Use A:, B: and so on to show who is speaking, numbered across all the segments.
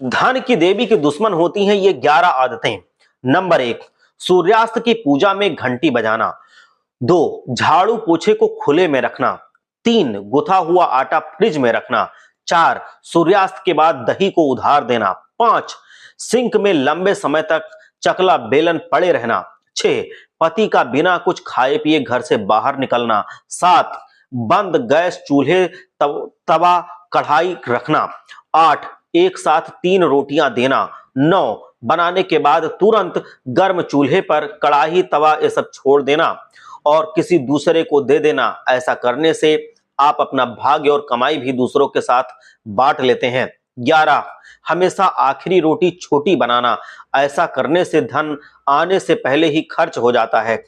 A: धन की देवी की दुश्मन होती हैं ये 11 आदतें। नंबर 1, सूर्यास्त की पूजा में घंटी बजाना। 2, झाड़ू पोछे को खुले में रखना। 3, गुथा हुआ आटा फ्रिज में रखना। 4, सूर्यास्त के बाद दही को उधार देना। 5, सिंक में लंबे समय तक चकला बेलन पड़े रहना। 6, पति का बिना कुछ खाए पिए घर से बाहर निकलना। 7, बंद गैस चूल्हे तवा कढ़ाई रखना। 8, एक साथ 3 रोटियां देना। 9, बनाने के बाद तुरंत गर्म चूल्हे पर कढ़ाई तवा ये सब छोड़ देना और किसी दूसरे को दे देना। ऐसा करने से आप अपना भाग्य और कमाई भी दूसरों के साथ बांट लेते हैं। 11, हमेशा आखिरी रोटी छोटी बनाना। ऐसा करने से धन आने से पहले ही खर्च हो जाता है।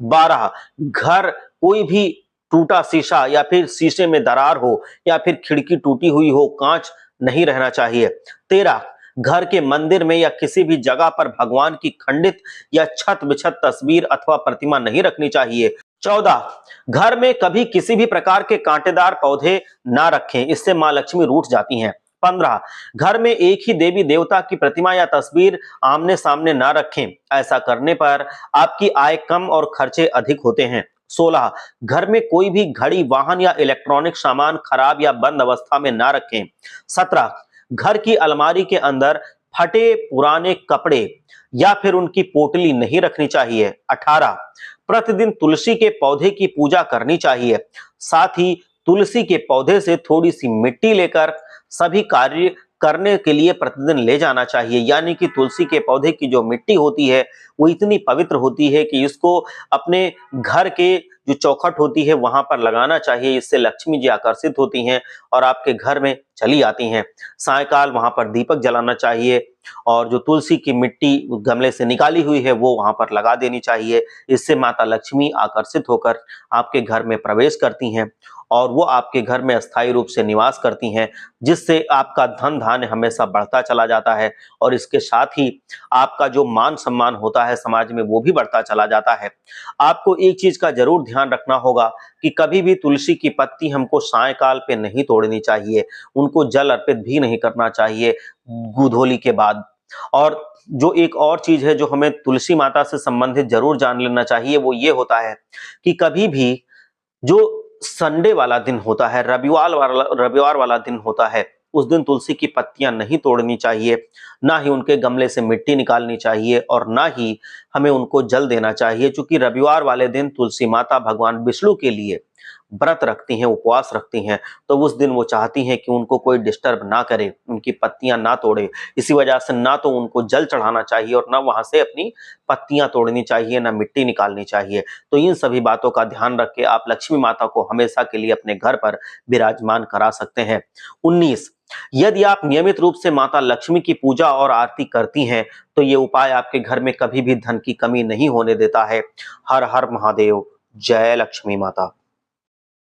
A: 12, घर कोई भी टूटा शीशा या फिर शीशे में दरार हो या फिर खिड़की टूटी हुई हो, कांच नहीं रहना चाहिए। 13, घर के मंदिर में या किसी भी जगह पर भगवान की खंडित या छत बिछत तस्वीर अथवा प्रतिमा नहीं रखनी चाहिए। 14, घर में कभी किसी भी प्रकार के कांटेदार पौधे ना रखें, इससे मां लक्ष्मी रूठ जाती हैं। 15, घर में एक ही देवी देवता की प्रतिमा या तस्वीर आमने सामने ना रखें, ऐसा करने पर आपकी आय कम और खर्चे अधिक होते हैं। 16, घर में कोई भी घड़ी, वाहन या इलेक्ट्रॉनिक सामान खराब या बंद अवस्था में ना रखें। 17, घर की अलमारी के अंदर फटे पुराने कपड़े या फिर उनकी पोटली नहीं रखनी चाहिए। 18, प्रतिदिन तुलसी के पौधे की पूजा करनी चाहिए। साथ ही तुलसी के पौधे से थोड़ी सी मिट्टी लेकर सभी कार्य करने के लिए प्रतिदिन ले जाना चाहिए। यानी कि तुलसी के पौधे की जो मिट्टी होती है वो इतनी पवित्र होती है कि इसको अपने घर के जो चौखट होती है वहां पर लगाना चाहिए। इससे लक्ष्मी जी आकर्षित होती हैं और आपके घर में चली आती हैं। सायंकाल वहां पर दीपक जलाना चाहिए और जो तुलसी की मिट्टी गमले से निकाली हुई है वो वहां पर लगा देनी चाहिए। इससे माता लक्ष्मी आकर्षित होकर आपके घर में प्रवेश करती हैं और वो आपके घर में अस्थायी रूप से निवास करती हैं, जिससे आपका धन धान्य हमेशा बढ़ता चला जाता है और इसके साथ ही आपका जो मान सम्मान होता है समाज में वो भी बढ़ता चला जाता है। आपको एक चीज का जरूर ध्यान रखना होगा कि कभी भी तुलसी की पत्ती हमको सायंकाल पे नहीं तोड़नी चाहिए, उनको जल अर्पित भी नहीं करना चाहिए गोधूली के बाद। और जो एक और चीज है जो हमें तुलसी माता से संबंधित जरूर जान लेना चाहिए वो ये होता है कि कभी भी जो संडे वाला दिन होता है, रविवार वाला दिन होता है, उस दिन तुलसी की पत्तियां नहीं तोड़नी चाहिए, ना ही उनके गमले से मिट्टी निकालनी चाहिए और ना ही हमें उनको जल देना चाहिए। क्योंकि रविवार वाले दिन तुलसी माता भगवान विष्णु के लिए व्रत रखती हैं, उपवास रखती हैं, तो उस दिन वो चाहती हैं कि उनको कोई डिस्टर्ब ना करे, उनकी पत्तियां ना तोड़े। इसी वजह से ना तो उनको जल चढ़ाना चाहिए और ना वहां से अपनी पत्तियां तोड़नी चाहिए, ना मिट्टी निकालनी चाहिए। तो इन सभी बातों का ध्यान रख के आप लक्ष्मी माता को हमेशा के लिए अपने घर पर विराजमान करा सकते हैं। 19, यदि आप नियमित रूप से माता लक्ष्मी की पूजा और आरती करती हैं तो ये उपाय आपके घर में कभी भी धन की कमी नहीं होने देता है। हर हर महादेव। जय लक्ष्मी माता।